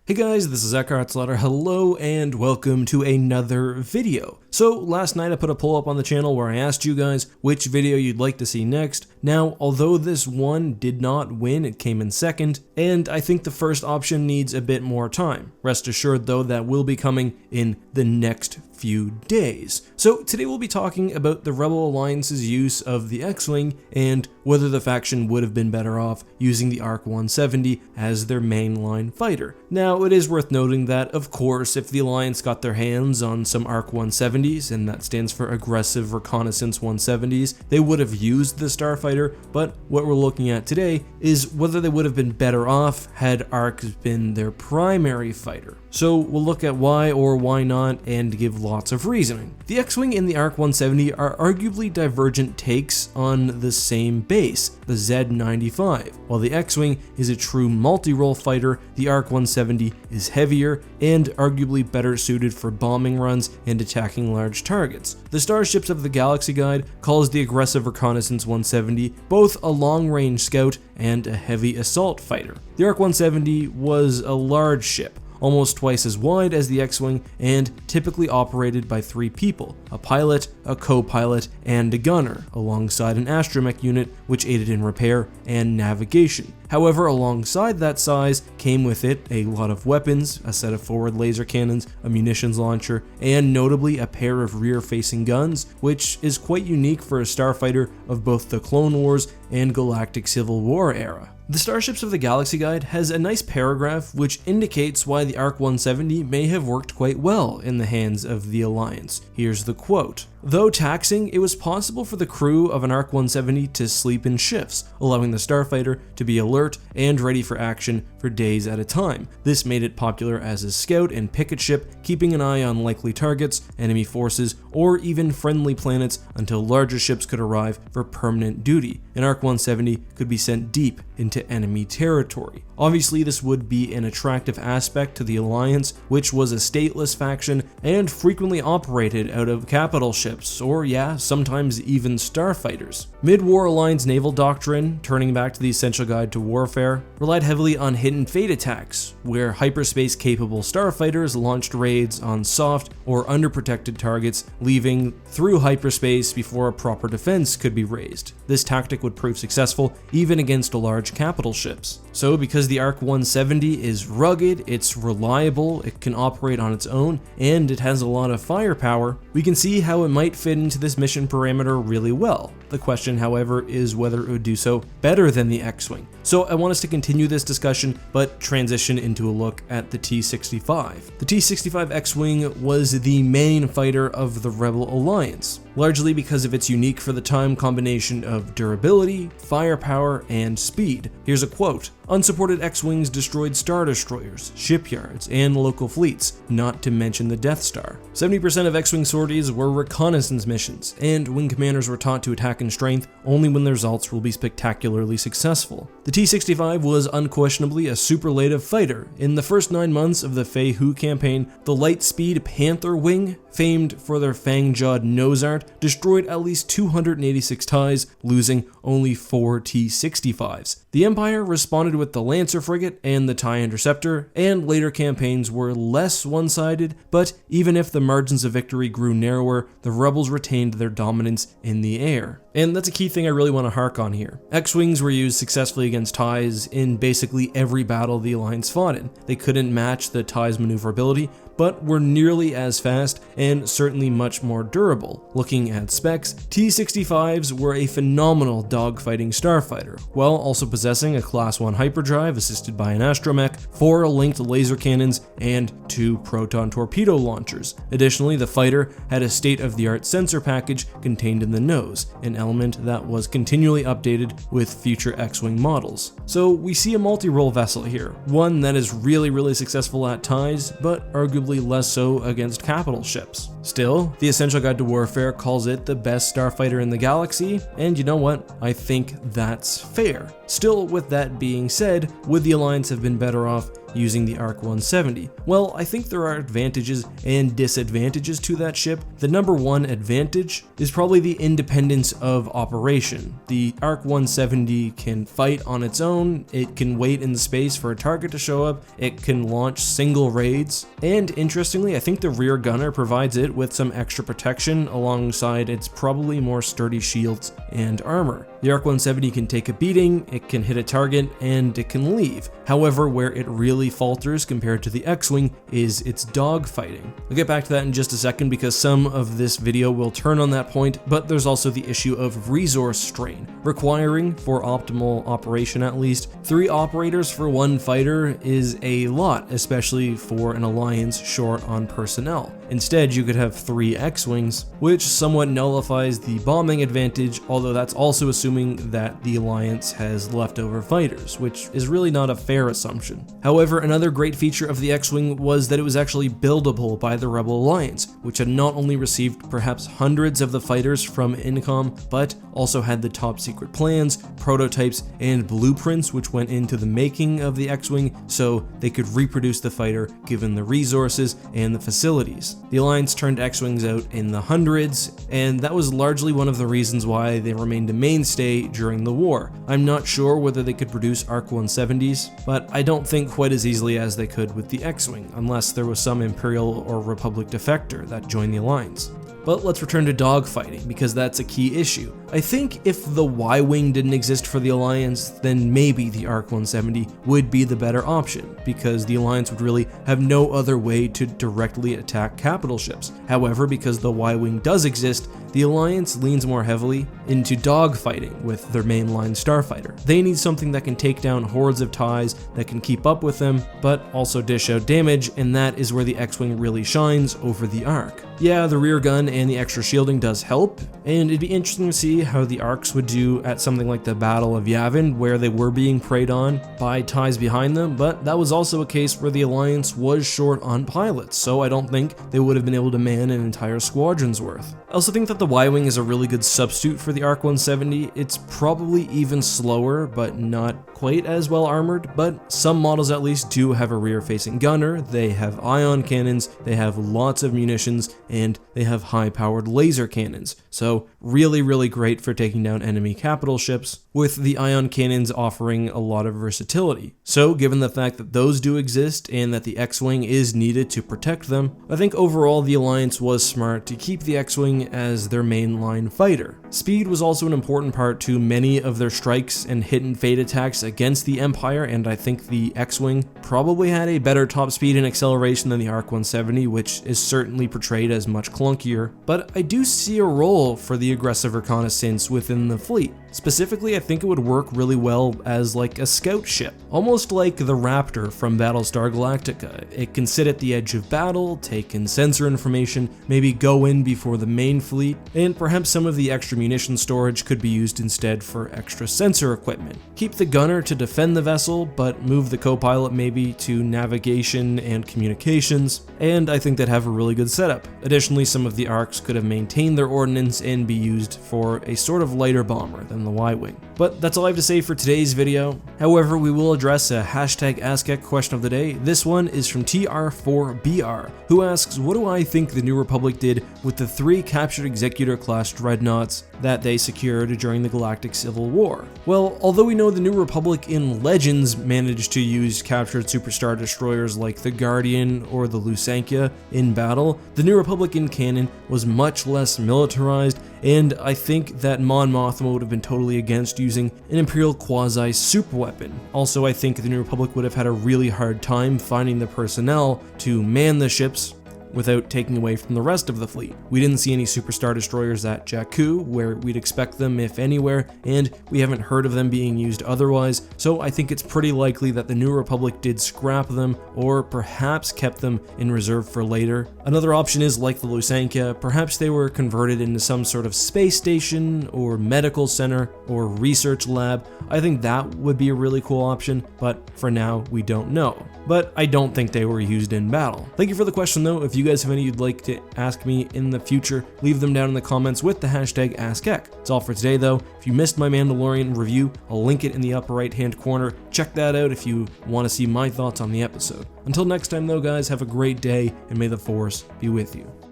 Hey guys, this is EckhartsLadder. Hello and welcome to another video. So last night I put a poll up on the channel where I asked you guys which video you'd like to see next. Now, although this one did not win, it came in second, and I think the first option needs a bit more time. Rest assured though, that will be coming in the next few days. So today we'll be talking about the Rebel Alliance's use of the X-Wing and whether the faction would have been better off using the ARC-170 as their mainline fighter. Now, it is worth noting that, of course, if the Alliance got their hands on some ARC-170s, and that stands for Aggressive Reconnaissance 170s, they would have used the Starfighter, but what we're looking at today is whether they would have been better off had ARC been their primary fighter. So we'll look at why or why not and give lots of reasoning. The X-Wing and the ARC-170 are arguably divergent takes on the same base, the Z-95. While the X-Wing is a true multi-role fighter, the ARC-170 is heavier and arguably better suited for bombing runs and attacking large targets. The Starships of the Galaxy Guide calls the Aggressive Reconnaissance 170 both a long-range scout and a heavy assault fighter. The ARC-170 was a large ship, almost twice as wide as the X-Wing, and typically operated by 3 people, a pilot, a co-pilot, and a gunner, alongside an astromech unit which aided in repair and navigation. However, alongside that size came with it a lot of weapons, a set of forward laser cannons, a munitions launcher, and notably a pair of rear-facing guns, which is quite unique for a starfighter of both the Clone Wars and Galactic Civil War era. The Starships of the Galaxy Guide has a nice paragraph which indicates why the ARC-170 may have worked quite well in the hands of the Alliance. Here's the quote. Though taxing, it was possible for the crew of an ARC-170 to sleep in shifts, allowing the starfighter to be alert and ready for action for days at a time. This made it popular as a scout and picket ship, keeping an eye on likely targets, enemy forces, or even friendly planets until larger ships could arrive for permanent duty. An ARC-170 could be sent deep into enemy territory. Obviously, this would be an attractive aspect to the Alliance, which was a stateless faction and frequently operated out of capital ships, or sometimes even starfighters. Mid-war Alliance naval doctrine, turning back to the Essential Guide to Warfare, relied heavily on hidden fate attacks, where hyperspace-capable starfighters launched raids on soft or underprotected targets, leaving through hyperspace before a proper defense could be raised. This tactic would prove successful even against large capital ships. So because the ARC-170 is rugged, it's reliable, it can operate on its own, and it has a lot of firepower, we can see how it might fit into this mission parameter really well. The question, however, is whether it would do so better than the X-Wing. So I want us to continue this discussion, but transition into a look at the T-65. The T-65 X-Wing was the main fighter of the Rebel Alliance, largely because of its unique for the time combination of durability, firepower, and speed. Here's a quote. Unsupported X-Wings destroyed Star Destroyers, shipyards, and local fleets, not to mention the Death Star. 70% of X-Wing sorties were reconnaissance missions, and wing commanders were taught to attack in strength only when the results will be spectacularly successful. The T-65 was unquestionably a superlative fighter. In the first 9 months of the Fei Hu campaign, the light-speed Panther Wing, famed for their fang-jawed nose art, destroyed at least 286 TIEs, losing only 4 T-65s. The Empire responded with the Lancer frigate and the TIE Interceptor, and later campaigns were less one-sided, but even if the margins of victory grew narrower, the Rebels retained their dominance in the air. And that's a key thing I really want to hark on here. X-Wings were used successfully against TIEs in basically every battle the Alliance fought in. They couldn't match the TIE's maneuverability, but were nearly as fast and certainly much more durable. Looking at specs, T-65s were a phenomenal dogfighting starfighter, while also possessing a Class 1 hyperdrive assisted by an astromech, 4 linked laser cannons, and 2 proton torpedo launchers. Additionally, the fighter had a state-of-the-art sensor package contained in the nose, an element that was continually updated with future X-Wing models. So we see a multi-role vessel here, one that is really successful at TIEs, but arguably less so against capital ships. Still, the Essential Guide to Warfare calls it the best starfighter in the galaxy, and you know what? I think that's fair. Still, with that being said, would the Alliance have been better off using the ARC-170? Well, I think there are advantages and disadvantages to that ship. The number one advantage is probably the independence of operation. The ARC-170 can fight on its own, it can wait in space for a target to show up, it can launch single raids, and interestingly, I think the rear gunner provides it with some extra protection alongside its probably more sturdy shields and armor. The ARC-170 can take a beating, it can hit a target, and it can leave. However, where it really falters compared to the X-Wing is its dogfighting. I'll get back to that in just a second because some of this video will turn on that point, but there's also the issue of resource strain, requiring, for optimal operation at least, 3 operators for 1 fighter is a lot, especially for an alliance short on personnel. Instead, you could have 3 X-Wings, which somewhat nullifies the bombing advantage, although that's also assuming that the alliance has leftover fighters, which is really not a fair assumption. However, another great feature of the X-Wing was that it was actually buildable by the Rebel Alliance, which had not only received perhaps hundreds of the fighters from Incom, but also had the top secret plans, prototypes, and blueprints which went into the making of the X-Wing so they could reproduce the fighter given the resources and the facilities. The Alliance turned X-Wings out in the hundreds, and that was largely one of the reasons why they remained a mainstay during the war. I'm not sure whether they could produce ARC-170s, but I don't think quite as easily as they could with the X-Wing, unless there was some Imperial or Republic defector that joined the Alliance. But let's return to dogfighting, because that's a key issue. I think if the Y-Wing didn't exist for the Alliance, then maybe the ARC-170 would be the better option, because the Alliance would really have no other way to directly attack capital ships. However, because the Y-Wing does exist, the Alliance leans more heavily into dogfighting with their mainline starfighter. They need something that can take down hordes of TIEs, that can keep up with them, but also dish out damage, and that is where the X-Wing really shines over the ARC. Yeah, the rear gun and the extra shielding does help, and it'd be interesting to see how the ARCs would do at something like the Battle of Yavin, where they were being preyed on by TIEs behind them, but that was also a case where the Alliance was short on pilots, so I don't think they would have been able to man an entire squadron's worth. I also think that the Y-Wing is a really good substitute for the ARC-170. It's probably even slower, but not quite as well armored, but some models at least do have a rear-facing gunner, they have ion cannons, they have lots of munitions, and they have high-powered laser cannons. So really great for taking down enemy capital ships, with the ion cannons offering a lot of versatility. So given the fact that those do exist and that the X-Wing is needed to protect them, I think overall the Alliance was smart to keep the X-Wing as their mainline fighter. Speed was also an important part to many of their strikes and hit and fade attacks against the Empire, and I think the X-Wing probably had a better top speed and acceleration than the ARC-170, which is certainly portrayed as much clunkier, but I do see a role for the aggressive reconnaissance within the fleet. Specifically, I think it would work really well as like a scout ship, almost like the Raptor from Battlestar Galactica. It can sit at the edge of battle, take in sensor information, maybe go in before the main fleet, and perhaps some of the extra munition storage could be used instead for extra sensor equipment. Keep the gunner to defend the vessel, but move the co-pilot maybe to navigation and communications, and I think they'd have a really good setup. Additionally, some of the ARCs could have maintained their ordnance and be used for a sort of lighter bomber than the Y-Wing. But that's all I have to say for today's video. However, we will address a #AskEck question of the day. This one is from TR4BR, who asks, what do I think the New Republic did with the 3 captured Executor class dreadnoughts that they secured during the Galactic Civil War? Well, although we know the New Republic in Legends managed to use captured superstar destroyers like the Guardian or the Lusankia in battle, the New Republic in canon was much less militarized, and I think that Mon Mothma would have been totally against using an Imperial quasi-superweapon. Also, I think the New Republic would have had a really hard time finding the personnel to man the ships without taking away from the rest of the fleet. We didn't see any superstar destroyers at Jakku, where we'd expect them if anywhere, and we haven't heard of them being used otherwise, so I think it's pretty likely that the New Republic did scrap them, or perhaps kept them in reserve for later. Another option is, like the Lusankia, perhaps they were converted into some sort of space station, or medical center, or research lab. I think that would be a really cool option, but for now, we don't know. but I don't think they were used in battle. Thank you for the question though. If you guys have any you'd like to ask me in the future, leave them down in the comments with the hashtag AskEck. That's all for today though. If you missed my Mandalorian review, I'll link it in the upper right hand corner. Check that out if you want to see my thoughts on the episode. Until next time though guys, have a great day and may the Force be with you.